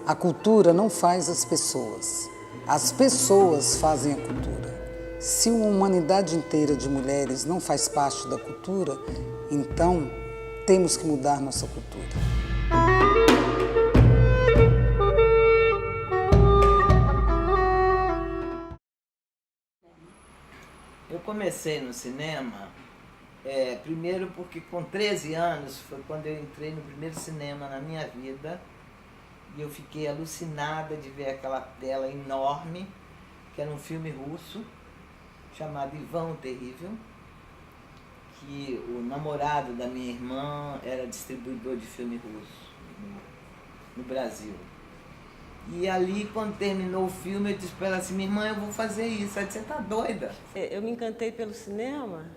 A cultura não faz as pessoas fazem a cultura. Se uma humanidade inteira de mulheres não faz parte da cultura, então temos que mudar nossa cultura. Eu comecei no cinema, primeiro porque com 13 anos foi quando eu entrei no primeiro cinema na minha vida e eu fiquei alucinada de ver aquela tela enorme, que era um filme russo, chamado Ivan o Terrível, que o namorado da minha irmã era distribuidor de filme russo no Brasil. E ali, quando terminou o filme, eu disse para ela assim, minha irmã, eu vou fazer isso. Ela disse, você tá doida? Eu me encantei pelo cinema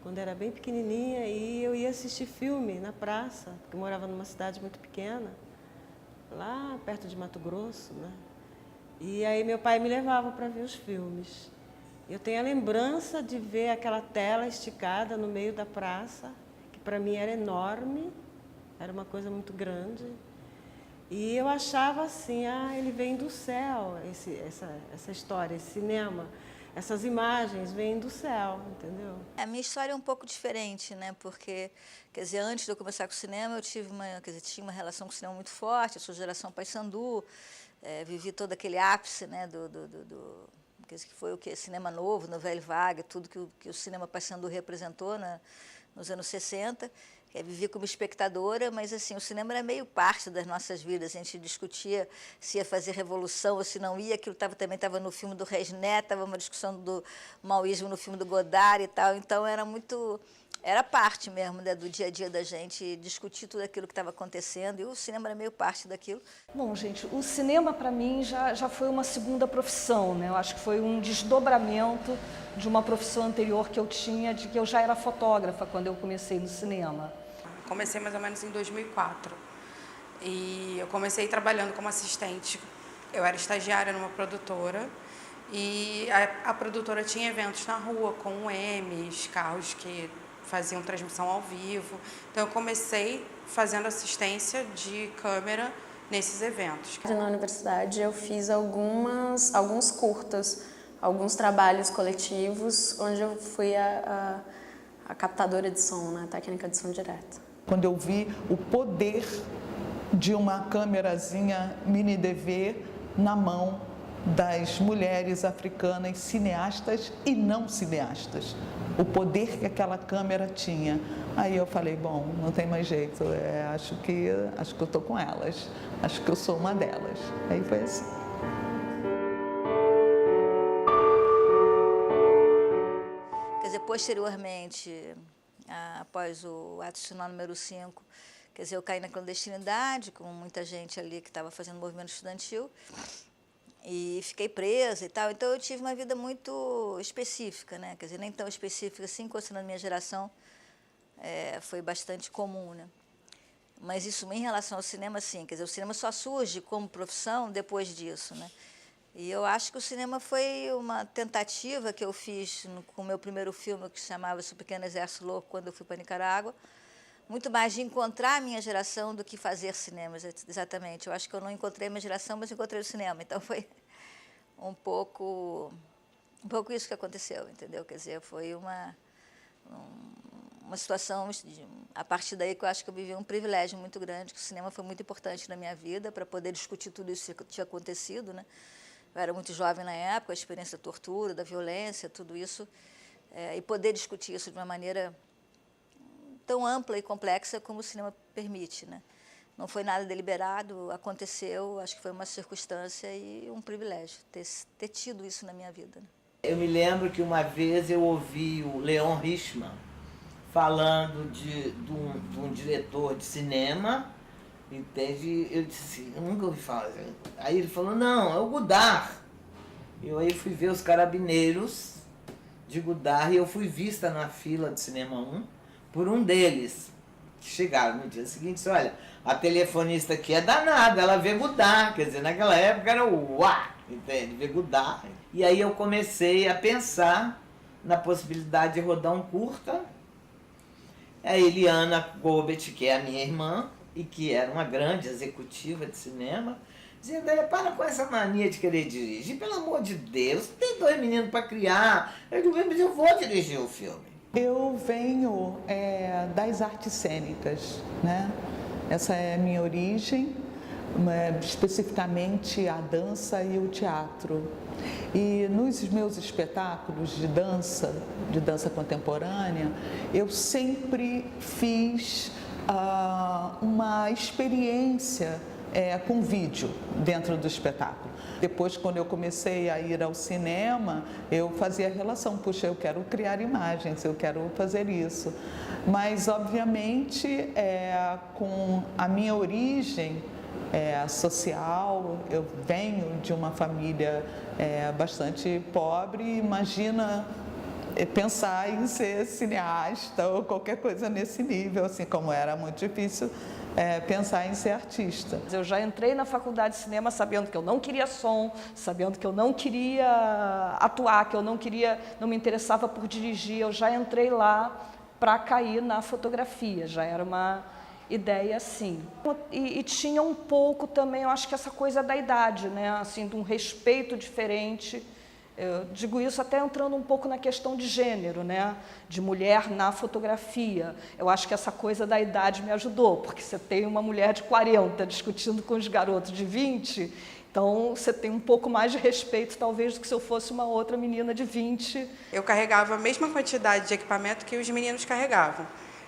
quando era bem pequenininha e eu ia assistir filme na praça, porque eu morava numa cidade muito pequena, lá perto de Mato Grosso, né? E aí meu pai me levava para ver os filmes. Eu tenho a lembrança de ver aquela tela esticada no meio da praça, que para mim era enorme, era uma coisa muito grande. E eu achava assim, ele vem do céu, essa história, esse cinema, essas imagens vêm do céu, entendeu? A minha história é um pouco diferente, né? Porque, quer dizer, antes de eu começar com o cinema, eu tinha uma relação com o cinema muito forte, eu sou geração Paissandu, vivi todo aquele ápice, né, que foi o que? Cinema novo, novela vaga, tudo que o cinema Paissandu representou, né, nos anos 60. Vivi como espectadora, mas assim, o cinema era meio parte das nossas vidas. A gente discutia se ia fazer revolução ou se não ia. Aquilo também estava no filme do Resnet, estava uma discussão do maoísmo no filme do Godard e tal. Então era parte mesmo, né, do dia a dia da gente discutir tudo aquilo que estava acontecendo. E o cinema era meio parte daquilo. Bom, gente, o cinema para mim já foi uma segunda profissão, né? Eu acho que foi um desdobramento de uma profissão anterior que eu tinha, de que eu já era fotógrafa quando eu comecei no cinema. Comecei mais ou menos em 2004 e eu comecei trabalhando como assistente. Eu era estagiária numa produtora e a produtora tinha eventos na rua com M's, carros que faziam transmissão ao vivo. Então eu comecei fazendo assistência de câmera nesses eventos. Na universidade eu fiz alguns curtas, alguns trabalhos coletivos, onde eu fui a captadora de som, né, técnica de som direto. Quando eu vi o poder de uma câmerazinha mini DV na mão das mulheres africanas cineastas e não cineastas, o poder que aquela câmera tinha. Aí eu falei, bom, não tem mais jeito, acho que eu estou com elas, acho que eu sou uma delas. Aí foi assim. Quer dizer, posteriormente, após o ato institucional número 5, quer dizer, eu caí na clandestinidade com muita gente ali que estava fazendo movimento estudantil e fiquei presa e tal. Então eu tive uma vida muito específica, né? Quer dizer, nem tão específica assim, considerando a minha geração, foi bastante comum, né? Mas isso em relação ao cinema, sim. Quer dizer, o cinema só surge como profissão depois disso, né? E eu acho que o cinema foi uma tentativa que eu fiz com o meu primeiro filme, que se chamava-se O Pequeno Exército Louco, quando eu fui para Nicarágua, muito mais de encontrar a minha geração do que fazer cinema, exatamente. Eu acho que eu não encontrei a minha geração, mas encontrei o cinema. Então foi um pouco isso que aconteceu, entendeu? Quer dizer, foi uma situação, a partir daí que eu acho que eu vivi um privilégio muito grande, que o cinema foi muito importante na minha vida para poder discutir tudo isso que tinha acontecido, né? Eu era muito jovem na época, a experiência da tortura, da violência, tudo isso, e poder discutir isso de uma maneira tão ampla e complexa como o cinema permite, né? Não foi nada deliberado, aconteceu, acho que foi uma circunstância e um privilégio ter tido isso na minha vida, né? Eu me lembro que uma vez eu ouvi o Leon Richman falando de um diretor de cinema, entende? Eu disse, eu nunca ouvi falar. Aí ele falou, não, é o Godard. Eu aí fui ver os Carabineiros de Godard e eu fui vista na fila do Cinema 1 por um deles, que chegaram no dia seguinte e disse, olha, a telefonista aqui é danada, ela vê Godard. Quer dizer, naquela época era o uá, entende? Vê Godard. E aí eu comecei a pensar na possibilidade de rodar um curta. A Eliana Gobet, que é a minha irmã, e que era uma grande executiva de cinema, Dizia, Déia, para com essa mania de querer dirigir, pelo amor de Deus, tem 2 meninos para criar. Eu digo, mas eu vou dirigir o filme. Eu venho das artes cênicas, né? Essa é a minha origem, especificamente a dança e o teatro. E nos meus espetáculos de dança contemporânea, eu sempre fiz uma experiência com vídeo dentro do espetáculo. Depois, quando eu comecei a ir ao cinema, eu fazia a relação, puxa, eu quero criar imagens, eu quero fazer isso. Mas, obviamente, com a minha origem social, eu venho de uma família bastante pobre, imagina pensar em ser cineasta ou qualquer coisa nesse nível, assim como era muito difícil pensar em ser artista. Eu já entrei na faculdade de cinema sabendo que eu não queria som, sabendo que eu não queria atuar, que eu não me interessava por dirigir. Eu já entrei lá para cair na fotografia, já era uma ideia assim. E tinha um pouco também, eu acho que essa coisa da idade, né? Assim, de um respeito diferente. Eu digo isso até entrando um pouco na questão de gênero, né? De mulher na fotografia. Eu acho que essa coisa da idade me ajudou, porque você tem uma mulher de 40 discutindo com os garotos de 20, então você tem um pouco mais de respeito, talvez, do que se eu fosse uma outra menina de 20. Eu carregava a mesma quantidade de equipamento que os meninos carregavam.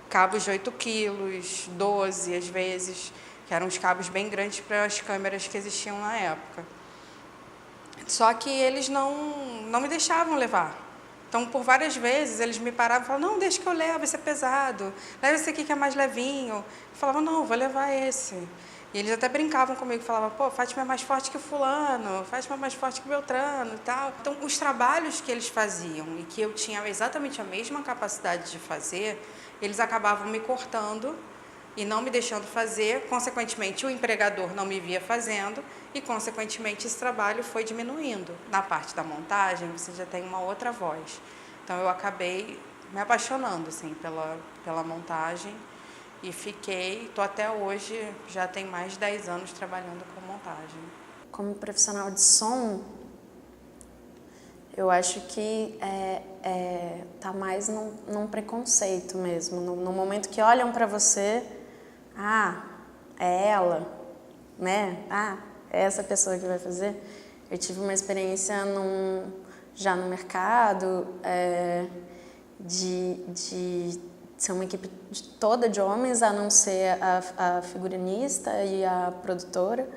Cabos de 8 quilos, 12 às vezes, que eram uns cabos bem grandes para as câmeras que existiam na época. Só que eles não me deixavam levar. Então, por várias vezes, eles me paravam e falavam, não, deixa que eu levo, esse é pesado, leva esse aqui que é mais levinho. Eu falava, não, vou levar esse. E eles até brincavam comigo, falavam, pô, Fátima é mais forte que fulano, Fátima é mais forte que Beltrano e tal. Então, os trabalhos que eles faziam e que eu tinha exatamente a mesma capacidade de fazer, eles acabavam me cortando e não me deixando fazer, consequentemente o empregador não me via fazendo e, consequentemente, esse trabalho foi diminuindo. Na parte da montagem, você já tem uma outra voz. Então, eu acabei me apaixonando assim, pela montagem e estou até hoje, já tem mais de 10 anos trabalhando com montagem. Como profissional de som, eu acho que tá mais num preconceito mesmo, no momento que olham para você, é ela, né? É essa pessoa que vai fazer. Eu tive uma experiência já no mercado de ser uma equipe toda de homens, a não ser a figurinista e a produtora,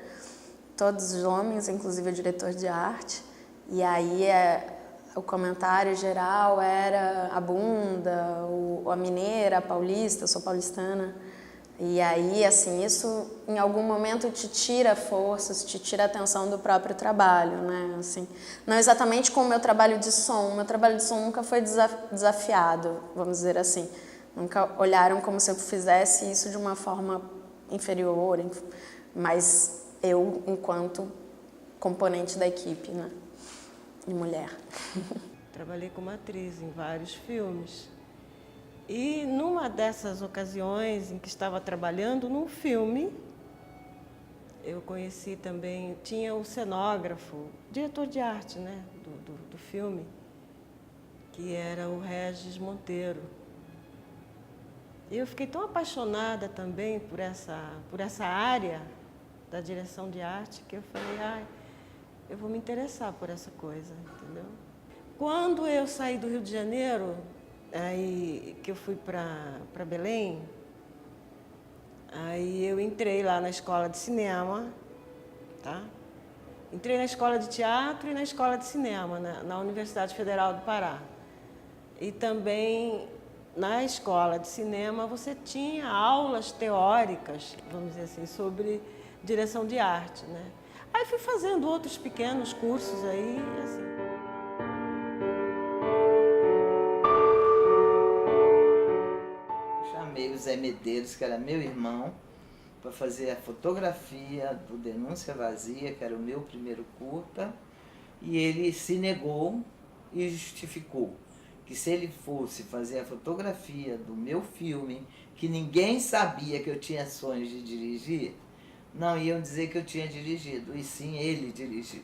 todos os homens, inclusive o diretor de arte. E aí o comentário geral era a bunda, a mineira, a paulista, eu sou paulistana. E aí, assim, isso em algum momento te tira forças, te tira a atenção do próprio trabalho, né? Assim, não exatamente com o meu trabalho de som. O meu trabalho de som nunca foi desafiado, vamos dizer assim. Nunca olharam como se eu fizesse isso de uma forma inferior, mas eu, enquanto componente da equipe, né? E mulher. Trabalhei como atriz em vários filmes. E numa dessas ocasiões em que estava trabalhando num filme, eu conheci também, tinha o cenógrafo, diretor de arte, né, do filme, que era o Regis Monteiro. E eu fiquei tão apaixonada também por essa área da direção de arte que eu falei, eu vou me interessar por essa coisa, entendeu? Quando eu saí do Rio de Janeiro, aí que eu fui para Belém, aí eu entrei lá na escola de cinema, tá? Entrei na escola de teatro e na escola de cinema, na Universidade Federal do Pará. E também na escola de cinema você tinha aulas teóricas, vamos dizer assim, sobre direção de arte, né? Aí fui fazendo outros pequenos cursos aí, assim. Chamei o Zé Medeiros, que era meu irmão, para fazer a fotografia do Denúncia Vazia, que era o meu primeiro curta, e ele se negou e justificou que se ele fosse fazer a fotografia do meu filme, que ninguém sabia que eu tinha sonhos de dirigir, não iam dizer que eu tinha dirigido, e sim ele dirigiu.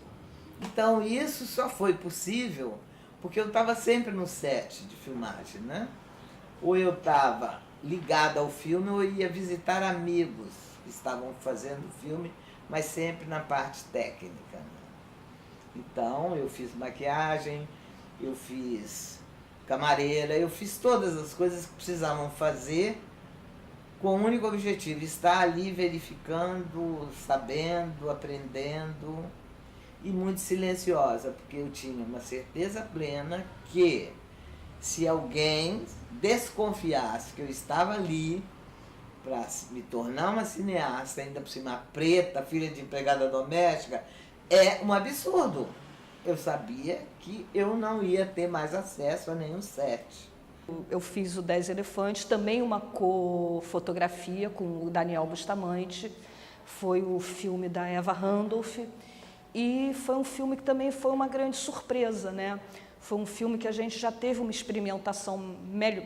Então isso só foi possível porque eu estava sempre no set de filmagem, né? Ou eu estava ligada ao filme ou ia visitar amigos que estavam fazendo o filme, mas sempre na parte técnica, né? Então eu fiz maquiagem, eu fiz camareira, eu fiz todas as coisas que precisavam fazer com o único objetivo, estar ali verificando, sabendo, aprendendo, e muito silenciosa, porque eu tinha uma certeza plena que se alguém desconfiasse que eu estava ali para me tornar uma cineasta, ainda por cima preta, filha de empregada doméstica, é um absurdo. Eu sabia que eu não ia ter mais acesso a nenhum set. Eu fiz o 10 Elefantes, também uma co-fotografia com o Daniel Bustamante, foi o filme da Eva Randolph, e foi um filme que também foi uma grande surpresa, né? Foi um filme que a gente já teve uma experimentação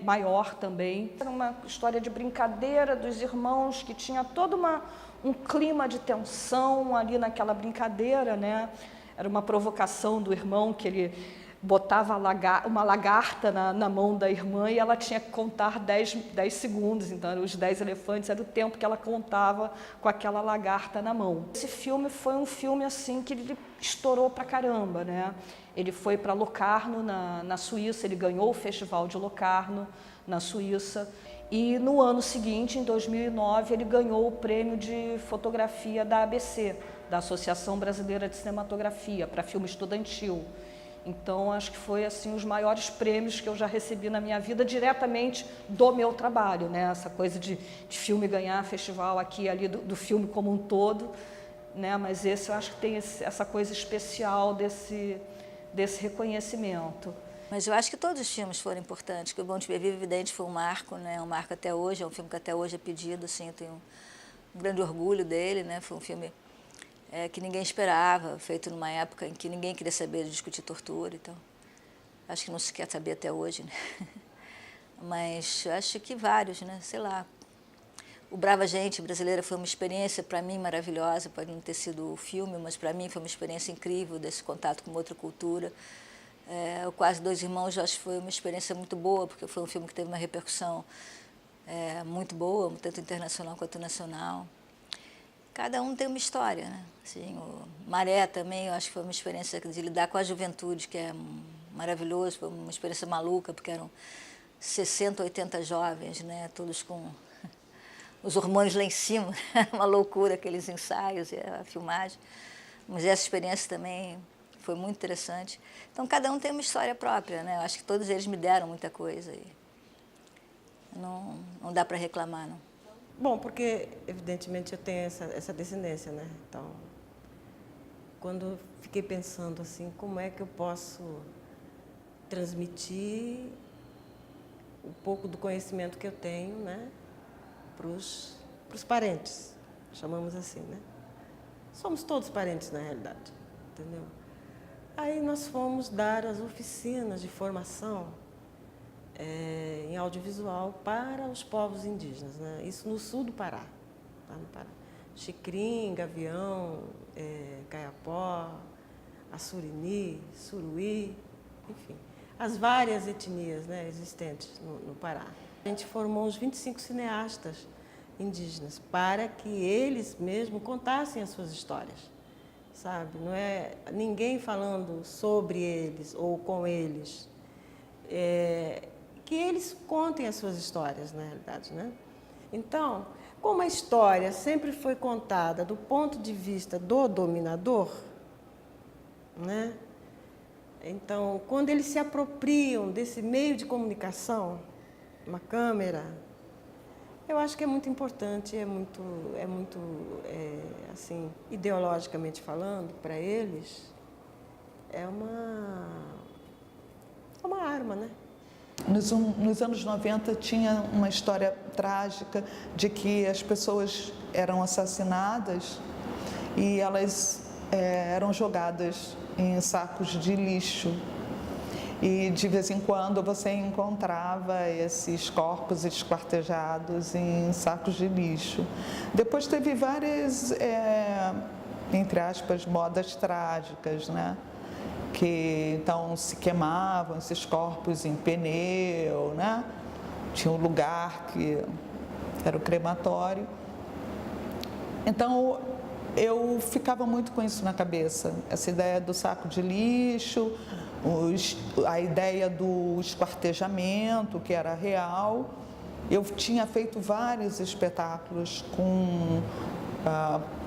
maior também. Era uma história de brincadeira dos irmãos, que tinha todo um clima de tensão ali naquela brincadeira, né? Era uma provocação do irmão, que ele botava uma lagarta na mão da irmã e ela tinha que contar 10 segundos. Então, os 10 elefantes era o tempo que ela contava com aquela lagarta na mão. Esse filme foi um filme assim que ele estourou pra caramba, né? Ele foi para Locarno, na Suíça, ele ganhou o Festival de Locarno, na Suíça. E no ano seguinte, em 2009, ele ganhou o prêmio de fotografia da ABC, da Associação Brasileira de Cinematografia, para filme estudantil. Então, acho que foi assim os maiores prêmios que eu já recebi na minha vida, diretamente do meu trabalho, né? Essa coisa de filme ganhar festival aqui e ali, do filme como um todo, né? Mas esse eu acho que tem essa coisa especial desse reconhecimento. Mas eu acho que todos os filmes foram importantes, que o Bom Te Ver Vivo, evidente, foi um marco, né? Um marco até hoje, é um filme que até hoje é pedido, assim, eu tenho um grande orgulho dele, né? Foi um filme que ninguém esperava, feito numa época em que ninguém queria saber de discutir tortura, então acho que não se quer saber até hoje, né? Mas acho que vários, né? Sei lá. O Brava Gente Brasileira foi uma experiência para mim maravilhosa, pode não ter sido o filme, mas para mim foi uma experiência incrível desse contato com outra cultura. O Quase Dois Irmãos, eu acho que foi uma experiência muito boa, porque foi um filme que teve uma repercussão muito boa, tanto internacional quanto nacional. Cada um tem uma história, né? Assim, o Maré também, eu acho que foi uma experiência de lidar com a juventude, que é maravilhoso, foi uma experiência maluca, porque eram 60, 80 jovens, né? Todos com os hormônios lá em cima, uma loucura aqueles ensaios e a filmagem. Mas essa experiência também foi muito interessante. Então, cada um tem uma história própria, né? Eu acho que todos eles me deram muita coisa e não dá para reclamar, não. Bom, porque, evidentemente, eu tenho essa descendência, né? Então, quando fiquei pensando assim, como é que eu posso transmitir um pouco do conhecimento que eu tenho, né, para os parentes, chamamos assim, né? Somos todos parentes, na realidade, entendeu? Aí nós fomos dar as oficinas de formação em audiovisual para os povos indígenas, né? Isso no sul do Pará, lá no Pará. Xicrim, Gavião, Caiapó, Assurini, Suruí, enfim, as várias etnias, né, existentes no Pará. A gente formou uns 25 cineastas indígenas para que eles mesmos contassem as suas histórias, sabe? Não é ninguém falando sobre eles ou com eles. Que eles contem as suas histórias, na realidade, né? Então, como a história sempre foi contada do ponto de vista do dominador, né? Então, quando eles se apropriam desse meio de comunicação, uma câmera, eu acho que é muito importante, assim, ideologicamente falando, para eles, é uma arma, né? Nos anos 90 tinha uma história trágica de que as pessoas eram assassinadas e elas eram jogadas em sacos de lixo. e de vez em quando você encontrava esses corpos esquartejados em sacos de lixo. Depois teve várias, entre aspas, modas trágicas, né? Que então se queimavam esses corpos em pneu, né? Tinha um lugar que era o crematório. Então eu ficava muito com isso na cabeça, essa ideia do saco de lixo, a ideia do esquartejamento, que era real. Eu tinha feito vários espetáculos com,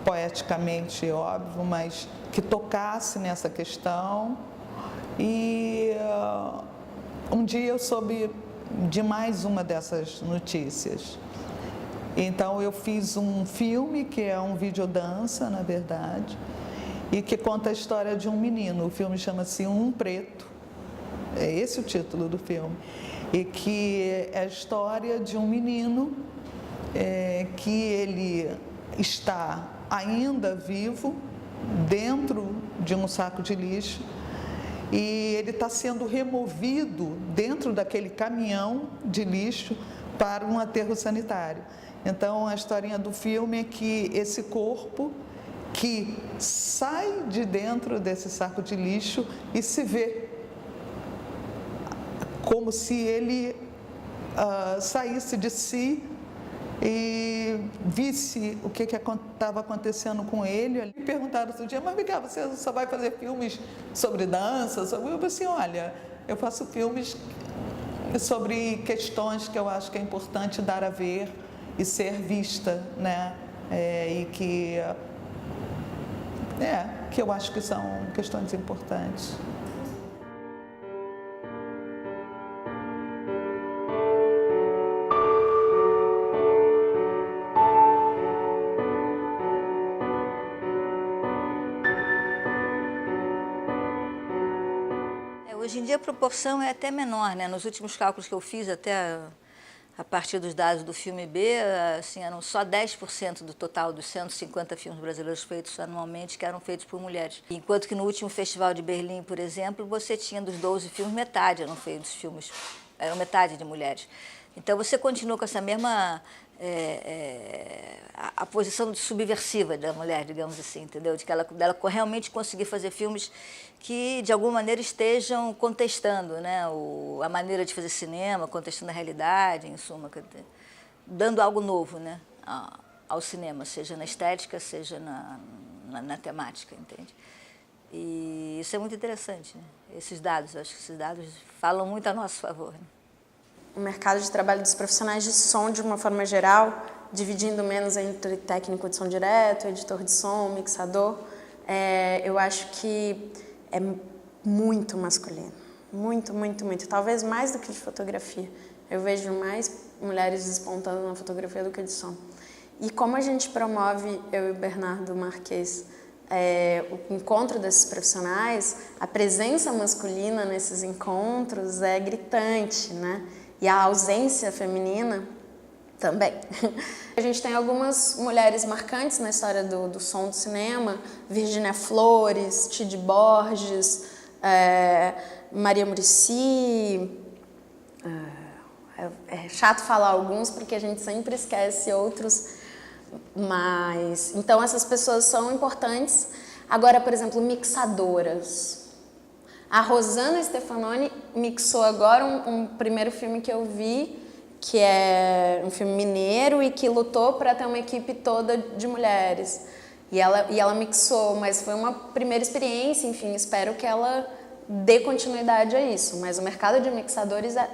poeticamente, óbvio, mas que tocasse nessa questão. E um dia eu soube de mais uma dessas notícias. Então eu fiz um filme, que é um videodança, na verdade, e que conta a história de um menino. O filme chama-se Um Preto, é esse o título do filme, e que é a história de um menino que ele está ainda vivo dentro de um saco de lixo e ele está sendo removido dentro daquele caminhão de lixo para um aterro sanitário. Então, a historinha do filme é que esse corpo que sai de dentro desse saco de lixo e se vê como se ele saísse de si e visse o que estava acontecendo com ele. Me perguntaram outro dia, mas Miguel, você só vai fazer filmes sobre dança? Eu disse, olha, eu faço filmes sobre questões que eu acho que é importante dar a ver e ser vista, né? E que eu acho que são questões importantes. Hoje em dia a proporção é até menor, né? Nos últimos cálculos que eu fiz, até a partir dos dados do filme B, assim, eram só 10% do total dos 150 filmes brasileiros feitos anualmente que eram feitos por mulheres. Enquanto que no último Festival de Berlim, por exemplo, você tinha dos 12 filmes, metade eram feitos filmes, eram metade de mulheres. Então você continua com essa mesma a posição subversiva da mulher, digamos assim, entendeu? De que dela realmente conseguir fazer filmes que, de alguma maneira, estejam contestando, né, a maneira de fazer cinema, contestando a realidade, em suma, dando algo novo, né, ao cinema, seja na estética, seja na temática, entende? E isso é muito interessante, né? Esses dados, eu acho que esses dados falam muito a nosso favor, né? O mercado de trabalho dos profissionais de som, de uma forma geral, dividindo menos entre técnico de som direto, editor de som, mixador, eu acho que é muito masculino. Muito, muito, muito. Talvez mais do que de fotografia. Eu vejo mais mulheres despontando na fotografia do que de som. E como a gente promove, eu e o Bernardo Marques, o encontro desses profissionais, a presença masculina nesses encontros é gritante, né? E a ausência feminina também. A gente tem algumas mulheres marcantes na história do som do cinema, Virginia Flores, Tid Borges, Maria Muricy. É chato falar alguns porque a gente sempre esquece outros, mas então essas pessoas são importantes. Agora, por exemplo, mixadoras. A Rosana Stefanoni mixou agora um primeiro filme que eu vi, que é um filme mineiro e que lutou para ter uma equipe toda de mulheres. E ela mixou, mas foi uma primeira experiência, enfim, espero que ela dê continuidade a isso. Mas o mercado de mixadores é,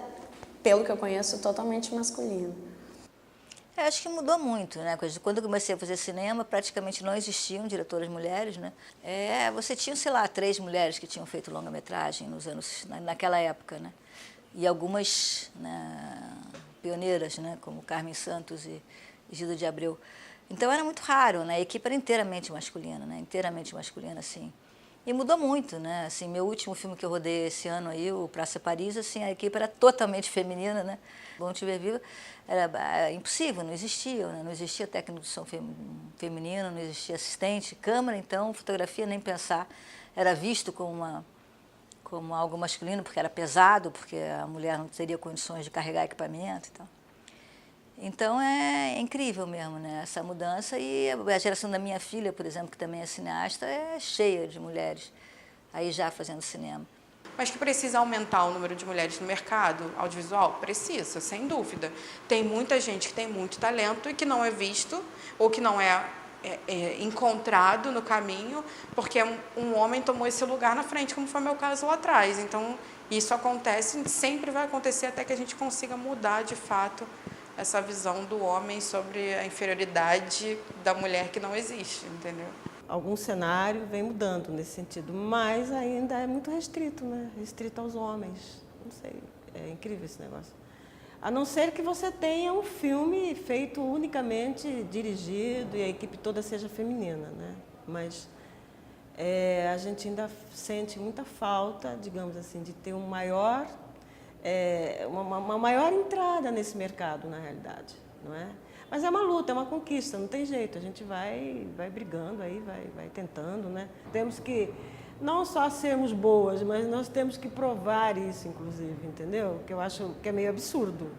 pelo que eu conheço, totalmente masculino. Eu acho que mudou muito, né? Quando eu comecei a fazer cinema, praticamente não existiam diretoras mulheres, né? Você tinha, sei lá, 3 mulheres que tinham feito longa-metragem naquela época, né? E algumas, né, pioneiras, né? Como Carmen Santos e Gilda de Abreu. Então era muito raro, né? A equipe era inteiramente masculina, né? Inteiramente masculina, assim. E mudou muito, né? Assim, meu último filme que eu rodei esse ano aí, o Praça Paris, assim, a equipe era totalmente feminina, né? Bom Te Ver Viva era impossível, não existia, né? Não existia técnico de som feminino, não existia assistente, câmera, então, fotografia nem pensar, era visto como como algo masculino, porque era pesado, porque a mulher não teria condições de carregar equipamento e tal. Então é incrível mesmo, né, essa mudança. E a geração da minha filha, por exemplo, que também é cineasta, é cheia de mulheres aí já fazendo cinema. Mas que precisa aumentar o número de mulheres no mercado audiovisual? Precisa, sem dúvida. Tem muita gente que tem muito talento e que não é visto ou que não é encontrado no caminho porque um homem tomou esse lugar na frente, como foi meu caso lá atrás. Então, isso acontece, sempre vai acontecer até que a gente consiga mudar, de fato, essa visão do homem sobre a inferioridade da mulher que não existe, entendeu? Algum cenário vem mudando nesse sentido, mas ainda é muito restrito, né? Restrito aos homens. Não sei, é incrível esse negócio. A não ser que você tenha um filme feito unicamente dirigido e a equipe toda seja feminina, né? Mas a gente ainda sente muita falta, digamos assim, de ter uma maior entrada nesse mercado, na realidade, não é? Mas é uma luta, é uma conquista, não tem jeito, a gente vai brigando aí, vai tentando, né? Temos que não só sermos boas, mas nós temos que provar isso, inclusive, entendeu? Que eu acho que é meio absurdo.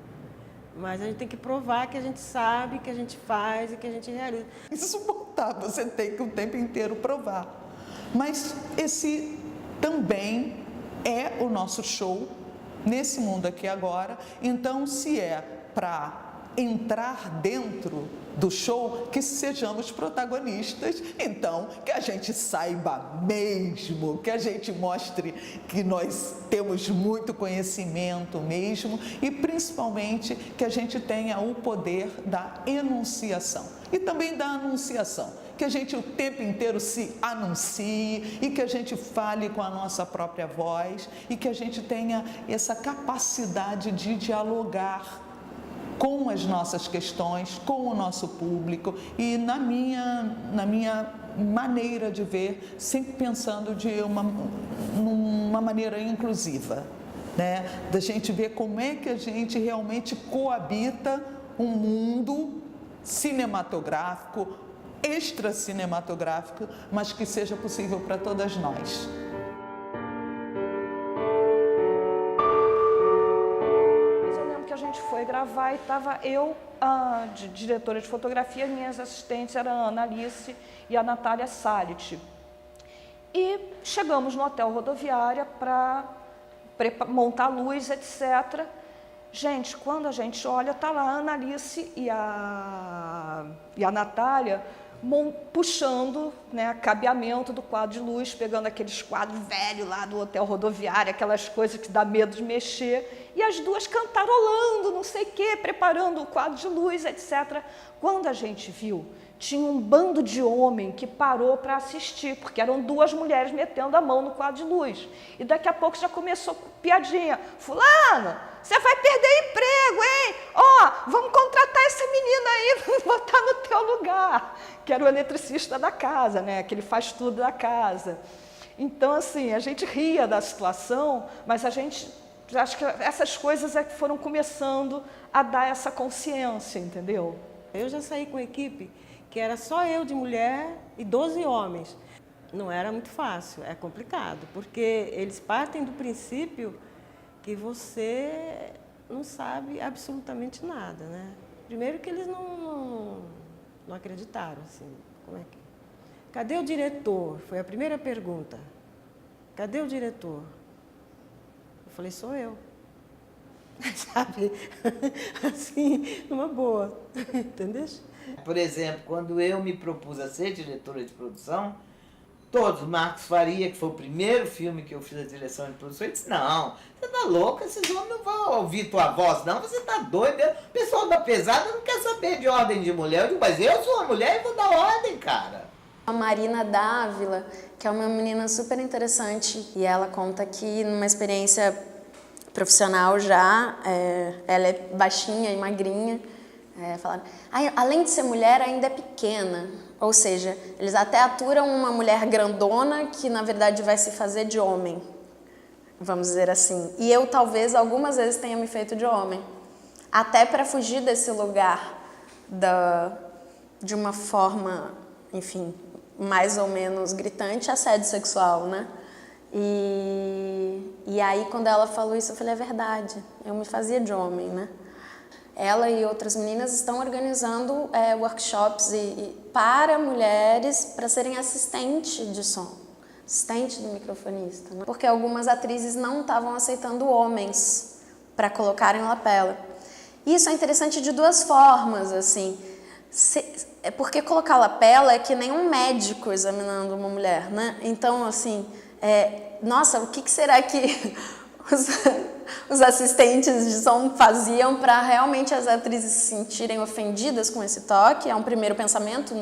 Mas a gente tem que provar que a gente sabe, que a gente faz e que a gente realiza. Insuportável, você tem que o tempo inteiro provar. Mas esse também é o nosso show nesse mundo aqui agora. Então, se é para entrar dentro do show, que sejamos protagonistas, então que a gente saiba mesmo, que a gente mostre que nós temos muito conhecimento mesmo e principalmente que a gente tenha o poder da enunciação e também da anunciação, que a gente o tempo inteiro se anuncie e que a gente fale com a nossa própria voz e que a gente tenha essa capacidade de dialogar com as nossas questões, com o nosso público e na minha maneira de ver, sempre pensando de uma maneira inclusiva, né? Da gente ver como é que a gente realmente coabita um mundo cinematográfico, extra-cinematográfico, mas que seja possível para todas nós. A gente foi gravar e estava eu, de diretora de fotografia, minhas assistentes eram a Ana Alice e a Natália Salit. E chegamos no hotel Rodoviária para montar luz, etc. Gente, quando a gente olha, está lá a Ana Alice e a Natália puxando, né, cabeamento do quadro de luz, pegando aqueles quadros velhos lá do hotel Rodoviária, aquelas coisas que dá medo de mexer, e as duas cantarolando, não sei o quê, preparando o quadro de luz, etc. Quando a gente viu, tinha um bando de homem que parou para assistir, porque eram duas mulheres metendo a mão no quadro de luz. E daqui a pouco já começou piadinha. Fulano, você vai perder emprego, hein? Ó, vamos contratar essa menina aí, vamos botar no teu lugar. Que era o eletricista da casa, né? Que ele faz tudo da casa. Então, assim, a gente ria da situação, mas a gente, acho que essas coisas é que foram começando a dar essa consciência, entendeu? Eu já saí com a equipe que era só eu de mulher e 12 homens. Não era muito fácil, é complicado, porque eles partem do princípio que você não sabe absolutamente nada, né? Primeiro que eles não acreditaram, assim, como é que... Cadê o diretor? Foi a primeira pergunta. Cadê o diretor? Eu falei, sou eu. Sabe? Assim, numa boa, entendeu? Por exemplo, quando eu me propus a ser diretora de produção, todos, Marcos Faria, que foi o primeiro filme que eu fiz a direção de produção, ele disse, não, você tá louca, esses homens não vão ouvir tua voz, não, você tá doida, o pessoal da pesada não quer saber de ordem de mulher. Eu digo, mas eu sou uma mulher e vou dar ordem, cara. A Marina Dávila, que é uma menina super interessante, e ela conta que numa experiência profissional já, ela é baixinha e magrinha, falaram, além de ser mulher, ainda é pequena. Ou seja, eles até aturam uma mulher grandona que, na verdade, vai se fazer de homem, vamos dizer assim. E eu, talvez, algumas vezes tenha me feito de homem. Até para fugir desse lugar de uma forma, enfim, mais ou menos gritante, assédio sexual, né? E aí, quando ela falou isso, eu falei, é verdade, eu me fazia de homem, né? Ela e outras meninas estão organizando workshops para mulheres, para serem assistente de som, assistente do microfonista, né? Porque algumas atrizes não estavam aceitando homens para colocarem lapela. Isso é interessante de duas formas, assim. Porque colocar lapela é que nem um médico examinando uma mulher, né? Então, assim, nossa, o que será que os assistentes de som faziam para realmente as atrizes se sentirem ofendidas com esse toque? É um primeiro pensamento,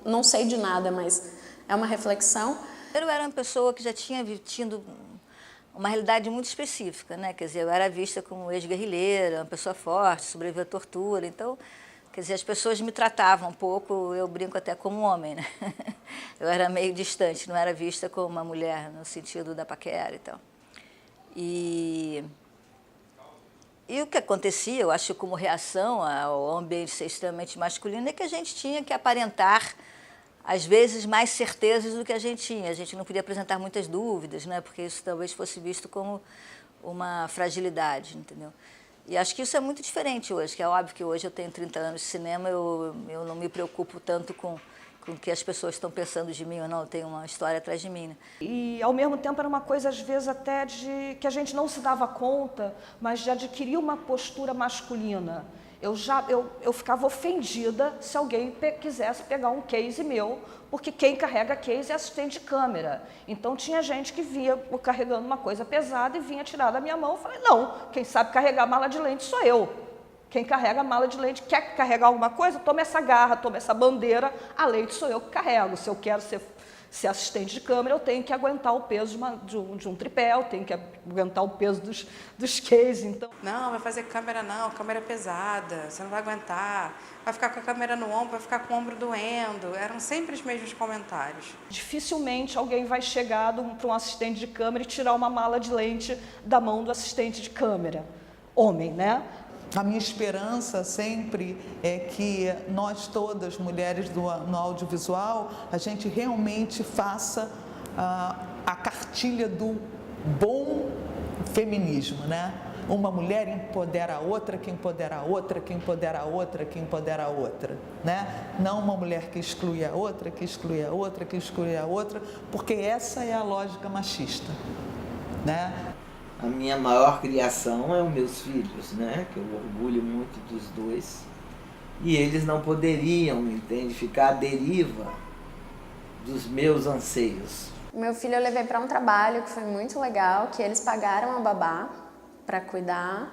não sei de nada, mas é uma reflexão. Eu era uma pessoa que já tinha tido uma realidade muito específica, né? Quer dizer, eu era vista como ex-guerrilheira, uma pessoa forte, sobreviveu à tortura, então, quer dizer, as pessoas me tratavam um pouco, eu brinco até como homem, né? Eu era meio distante, não era vista como uma mulher no sentido da paquera e tal. E o que acontecia, eu acho, como reação ao ambiente ser extremamente masculino, é que a gente tinha que aparentar, às vezes, mais certezas do que a gente tinha. A gente não podia apresentar muitas dúvidas, né? Porque isso talvez fosse visto como uma fragilidade, entendeu? E acho que isso é muito diferente hoje, que é óbvio que hoje eu tenho 30 anos de cinema, eu não me preocupo tanto com o que as pessoas estão pensando de mim ou não, eu tenho uma história atrás de mim, né? E, ao mesmo tempo, era uma coisa, às vezes, até que a gente não se dava conta, mas de adquirir uma postura masculina. Eu ficava ofendida se alguém quisesse pegar um case meu, porque quem carrega case é assistente de câmera. Então, tinha gente que vinha carregando uma coisa pesada e vinha tirar da minha mão. Eu falei, não, quem sabe carregar mala de lente sou eu. Quem carrega a mala de lente quer carregar alguma coisa, toma essa garra, toma essa bandeira, a lente sou eu que carrego. Se eu quero ser assistente de câmera, eu tenho que aguentar o peso de um tripé, eu tenho que aguentar o peso dos cases. Então... Não, vai fazer câmera não, câmera é pesada, você não vai aguentar, vai ficar com a câmera no ombro, vai ficar com o ombro doendo. Eram sempre os mesmos comentários. Dificilmente alguém vai chegar para um assistente de câmera e tirar uma mala de lente da mão do assistente de câmera. Homem, né? A minha esperança sempre é que nós todas, mulheres no audiovisual, a gente realmente faça a cartilha do bom feminismo, né? Uma mulher empodera a outra, que empodera a outra, que empodera a outra, que empodera a outra, né? Não uma mulher que exclui a outra, que exclui a outra, que exclui a outra, porque essa é a lógica machista, né? A minha maior criação é os meus filhos, né? Que eu orgulho muito dos dois. E eles não poderiam, entende, ficar à deriva dos meus anseios. O meu filho eu levei para um trabalho que foi muito legal, que eles pagaram a babá para cuidar.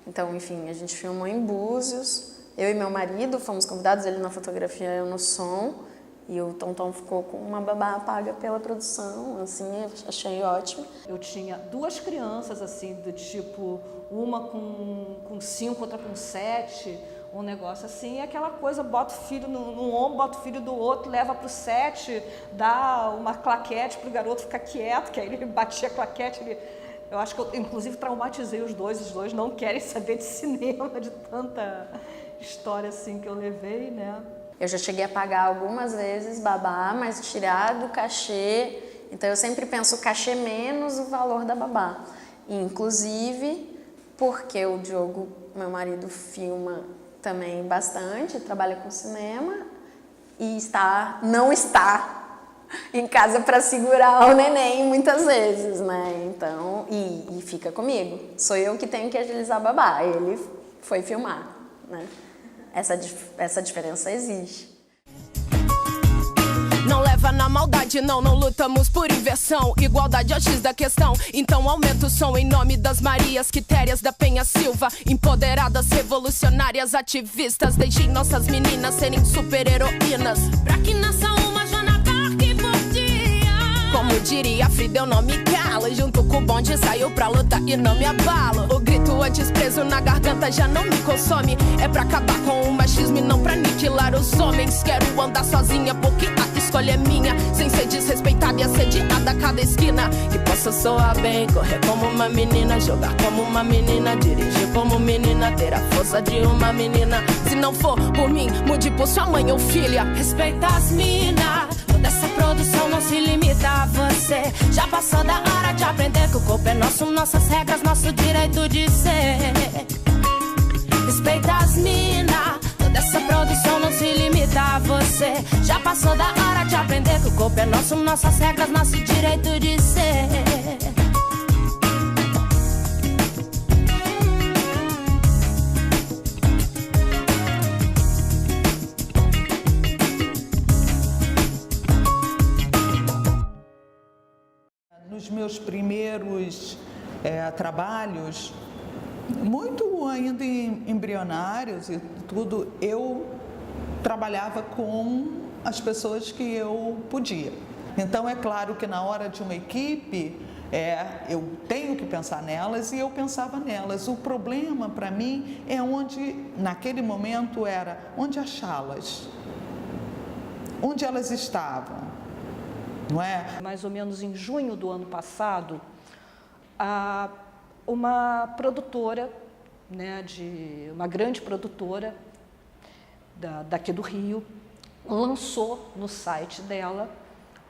Então, enfim, a gente filmou em Búzios. Eu e meu marido fomos convidados, ele na fotografia, eu no som. E o Tonton ficou com uma babá paga pela produção, assim, achei ótimo. Eu tinha duas crianças, assim, do tipo, uma com 5, outra com 7, um negócio assim, e aquela coisa, bota o filho no ombro, bota o filho do outro, leva pro set, dá uma claquete pro garoto ficar quieto, que aí ele batia a claquete, eu acho que eu, inclusive, traumatizei os dois não querem saber de cinema, de tanta história assim que eu levei, né? Eu já cheguei a pagar algumas vezes babá, mas tirar do cachê. Então eu sempre penso o cachê menos o valor da babá. Inclusive porque o Diogo, meu marido, filma também bastante, trabalha com cinema e não está em casa para segurar o neném muitas vezes, né? Então, e fica comigo. Sou eu que tenho que agilizar a babá, ele foi filmar, né? Essa diferença existe. Não leva na maldade, não lutamos por inversão. Igualdade é o X da questão, então aumenta o som em nome das Marias Quitérias da Penha Silva. Empoderadas, revolucionárias, ativistas, deixem nossas meninas serem super-heroínas. Pra que nasça uma Joana Dark por dia. Como diria Frida, eu não me calo. Junto com o bonde saio pra lutar e não me abalo. O grito antes preso na garganta já não me consome. É pra acabar com o machismo e não pra aniquilar os homens. Quero andar sozinha porque a escolha é minha, sem ser desrespeitada e assediada a cada esquina. Que possa soar bem, correr como uma menina, jogar como uma menina, dirigir como menina, ter a força de uma menina. Se não for por mim, mude por sua mãe ou filha. Respeita as minas, toda essa produção não se limita a você. você. Já passou da hora de aprender que o corpo é nosso, nossas regras, nosso direito de ser. Respeita as minas, toda essa produção não se limita a você. Já passou da hora de aprender que o corpo é nosso, nossas regras, nosso direito de ser. Nos meus primeiros trabalhos, muito ainda embrionários e tudo, eu trabalhava com as pessoas que eu podia. Então, é claro que na hora de uma equipe, eu tenho que pensar nelas e eu pensava nelas. O problema para mim é onde, naquele momento, era onde achá-las, onde elas estavam. Não é? Mais ou menos em junho do ano passado, uma produtora, né, uma grande produtora daqui do Rio, lançou no site dela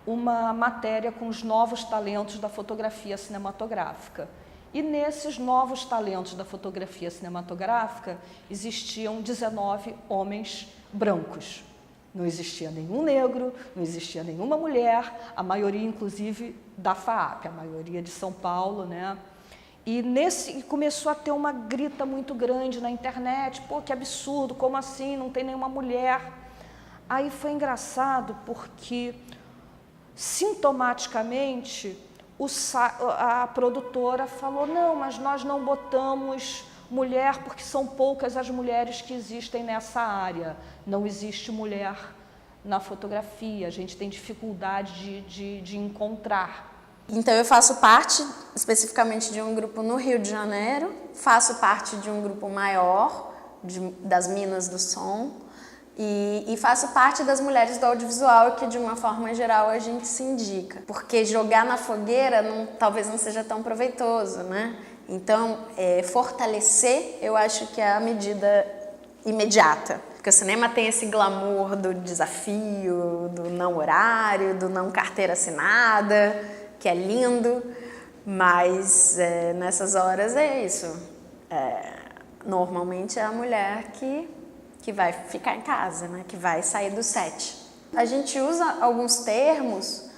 uma matéria com os novos talentos da fotografia cinematográfica. E nesses novos talentos da fotografia cinematográfica existiam 19 homens brancos. Não existia nenhum negro, não existia nenhuma mulher, a maioria, inclusive, da FAAP, a maioria de São Paulo, né? E começou a ter uma grita muito grande na internet, pô, que absurdo, como assim, não tem nenhuma mulher? Aí foi engraçado porque, sintomaticamente, a produtora falou, não, mas nós não botamos mulher porque são poucas as mulheres que existem nessa área. Não existe mulher na fotografia, a gente tem dificuldade de encontrar. Então eu faço parte especificamente de um grupo no Rio de Janeiro, faço parte de um grupo maior, das Minas do Som, e faço parte das mulheres do audiovisual, que de uma forma geral a gente se indica. Porque jogar na fogueira talvez não seja tão proveitoso, né? Então, fortalecer, eu acho que é a medida imediata. Porque o cinema tem esse glamour do desafio, do não horário, do não carteira assinada, que é lindo, mas nessas horas é isso. Normalmente é a mulher que vai ficar em casa, né? Que vai sair do set. A gente usa alguns termos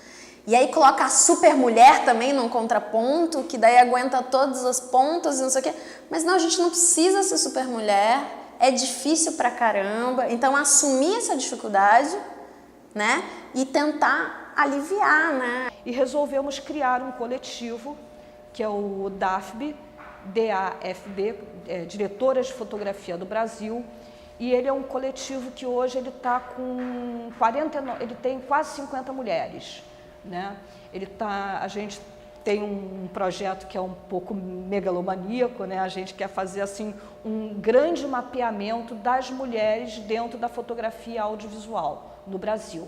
e aí coloca a super mulher também num contraponto, que daí aguenta todos os pontos e não sei o quê. Mas não, a gente não precisa ser super mulher, é difícil pra caramba. Então, assumir essa dificuldade, né? E tentar aliviar, né? E resolvemos criar um coletivo, que é o DAFB, DAFB, Diretoras de Fotografia do Brasil. E ele é um coletivo que hoje ele tem quase 50 mulheres. Né? A gente tem um projeto que é um pouco megalomaníaco, né? A gente quer fazer assim, um grande mapeamento das mulheres dentro da fotografia audiovisual no Brasil.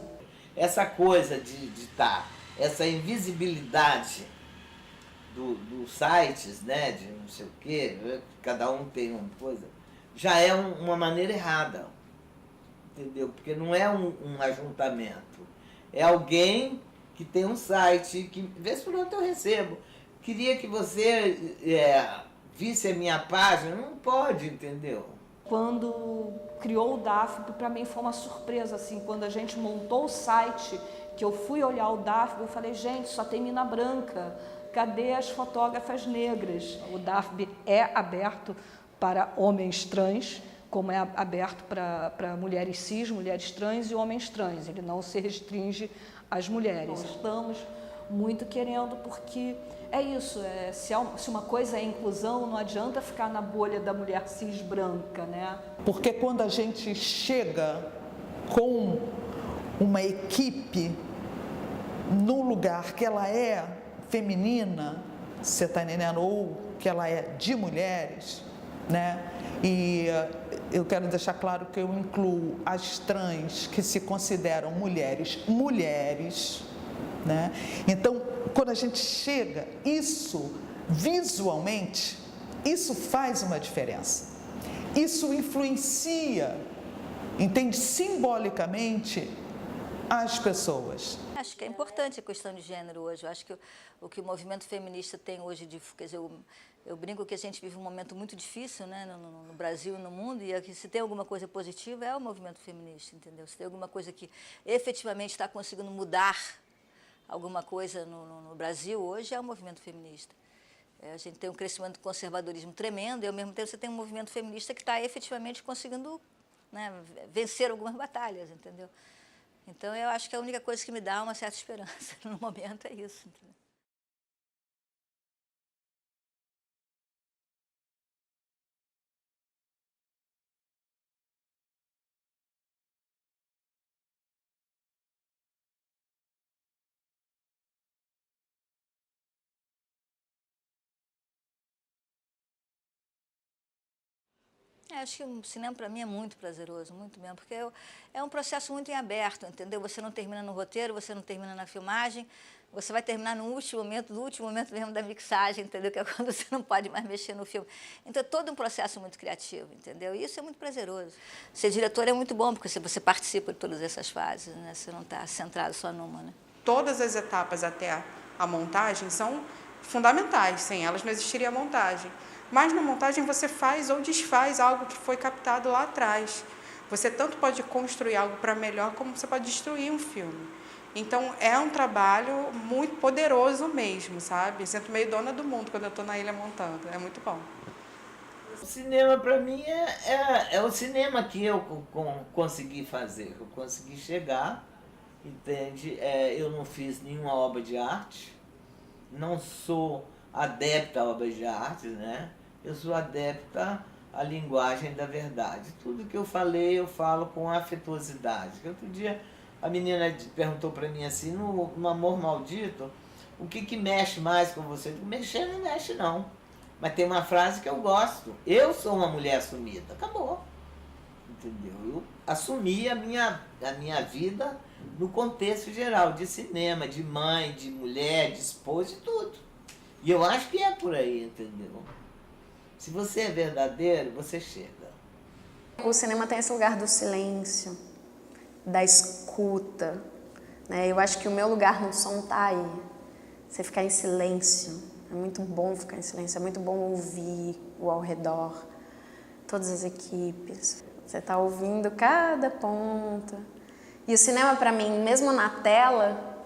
Essa coisa de estar, essa invisibilidade dos sites, né? De não sei o quê, cada um tem uma coisa, já é uma maneira errada, entendeu? Porque não é um ajuntamento, é alguém que tem um site, que vez por outra eu recebo. Queria que você visse a minha página. Não pode, entendeu? Quando criou o DAFB, para mim foi uma surpresa, assim, quando a gente montou o site, que eu fui olhar o DAFB, eu falei, gente, só tem mina branca, cadê as fotógrafas negras? O DAFB é aberto para homens trans, como é aberto para mulheres cis, mulheres trans e homens trans. Ele não se restringe às mulheres. Estamos muito querendo, porque é isso, se uma coisa é inclusão, não adianta ficar na bolha da mulher cis branca, né? Porque quando a gente chega com uma equipe no lugar que ela é feminina, você está entendendo, ou que ela é de mulheres, né? E eu quero deixar claro que eu incluo as trans que se consideram mulheres, né? Então, quando a gente chega, isso visualmente, isso faz uma diferença. Isso influencia, entende, simbolicamente, as pessoas. Acho que é importante a questão de gênero hoje. Eu acho que o que o movimento feminista tem hoje, quer dizer, eu brinco que a gente vive um momento muito difícil, né, no Brasil e no mundo, e aqui, se tem alguma coisa positiva é o movimento feminista, entendeu? Se tem alguma coisa que efetivamente está conseguindo mudar alguma coisa no Brasil hoje, é o movimento feminista. A gente tem um crescimento do conservadorismo tremendo e, ao mesmo tempo, você tem um movimento feminista que está efetivamente conseguindo, né, vencer algumas batalhas, entendeu? Então, eu acho que a única coisa que me dá uma certa esperança no momento é isso, entendeu? Acho que o cinema, para mim, é muito prazeroso, muito mesmo, porque é um processo muito em aberto, entendeu? Você não termina no roteiro, você não termina na filmagem, você vai terminar no último momento mesmo da mixagem, entendeu? Que é quando você não pode mais mexer no filme. Então, é todo um processo muito criativo, entendeu? E isso é muito prazeroso. Ser diretor é muito bom, porque você participa de todas essas fases, né? Você não está centrado só numa, né? Todas as etapas até a montagem são fundamentais, sem elas não existiria a montagem. Mas na montagem você faz ou desfaz algo que foi captado lá atrás. Você tanto pode construir algo para melhor, como você pode destruir um filme. Então, é um trabalho muito poderoso mesmo, sabe? Eu sinto meio dona do mundo quando eu estou na ilha montando. É muito bom. O cinema, para mim, é o cinema que eu consegui fazer, que eu consegui chegar, entende? Eu não fiz nenhuma obra de arte, não sou adepta a obras de arte, né? Eu sou adepta à linguagem da verdade. Tudo que eu falei, eu falo com afetuosidade. Outro dia, a menina perguntou para mim assim, no Amor Maldito, o que mexe mais com você? Mexer não mexe, não. Mas tem uma frase que eu gosto. Eu sou uma mulher assumida. Acabou. Entendeu? Eu assumi a minha vida no contexto geral, de cinema, de mãe, de mulher, de esposa, de tudo. E eu acho que é por aí, entendeu? Se você é verdadeiro, você chega. O cinema tem esse lugar do silêncio, da escuta, né? Eu acho que o meu lugar no som está aí. Você ficar em silêncio. É muito bom ficar em silêncio, é muito bom ouvir o ao redor, todas as equipes. Você está ouvindo cada ponta. E o cinema, para mim, mesmo na tela,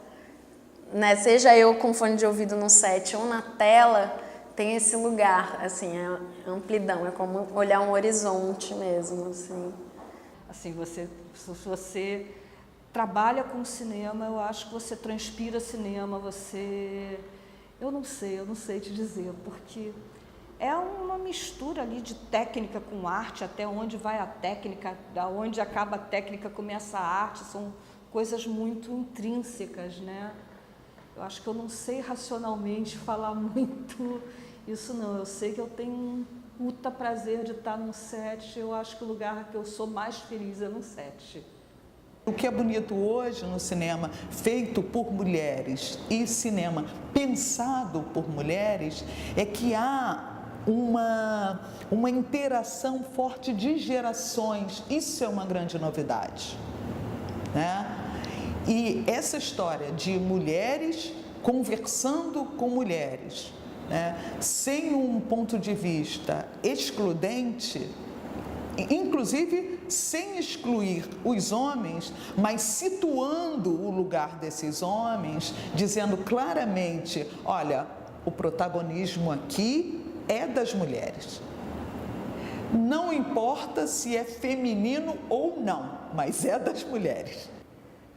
né, seja eu com fone de ouvido no set ou na tela, tem esse lugar, assim, é amplidão, é como olhar um horizonte mesmo, assim. Assim, se você trabalha com cinema, eu acho que você transpira cinema, eu não sei te dizer, porque é uma mistura ali de técnica com arte, até onde vai a técnica, da onde acaba a técnica, começa a arte, são coisas muito intrínsecas, né? Eu acho que eu não sei racionalmente falar muito isso, não. Eu sei que eu tenho um puta prazer de estar num set. Eu acho que o lugar que eu sou mais feliz é no set. O que é bonito hoje no cinema feito por mulheres e cinema pensado por mulheres é que há uma interação forte de gerações. Isso é uma grande novidade, né? E essa história de mulheres conversando com mulheres, né, sem um ponto de vista excludente, inclusive sem excluir os homens, mas situando o lugar desses homens, dizendo claramente, olha, o protagonismo aqui é das mulheres. Não importa se é feminino ou não, mas é das mulheres.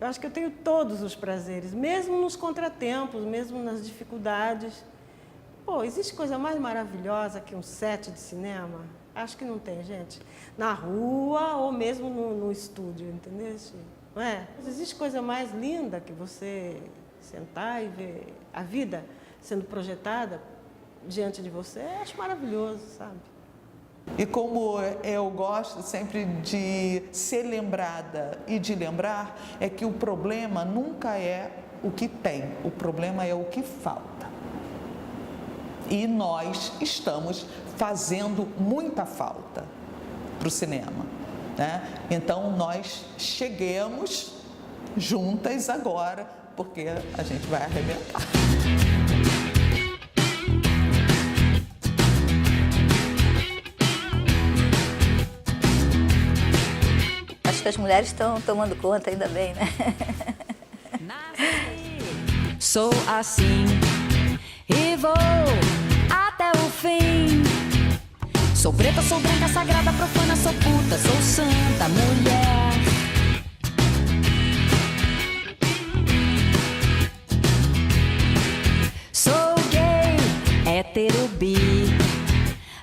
Eu acho que eu tenho todos os prazeres, mesmo nos contratempos, mesmo nas dificuldades. Pô, existe coisa mais maravilhosa que um set de cinema? Acho que não tem, gente. Na rua ou mesmo no estúdio, entendeu? Não é? Existe coisa mais linda que você sentar e ver a vida sendo projetada diante de você? Acho maravilhoso, sabe? E como eu gosto sempre de ser lembrada e de lembrar, é que o problema nunca é o que tem, o problema é o que falta. E nós estamos fazendo muita falta para o cinema, né? Então nós cheguemos juntas agora, porque a gente vai arrebentar. Acho que as mulheres estão tomando conta, ainda bem, né? Sou assim e vou até o fim. Sou preta, sou branca, sagrada, profana, sou puta, sou santa, mulher. Sou gay, hétero, bi,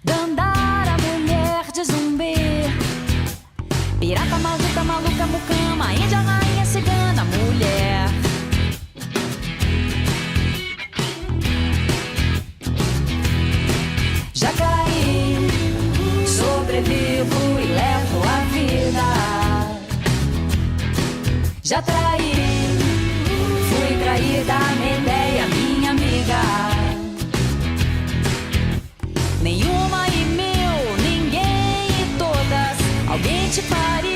dandara, mulher de zumbi, pirata, maluca, maluca, mucama, índia, rainha, cigana, mulher. Já caí, sobrevivo e levo a vida. Já traí, fui traída, Medeia, minha amiga. Nenhuma e mil, ninguém e todas, alguém te faria.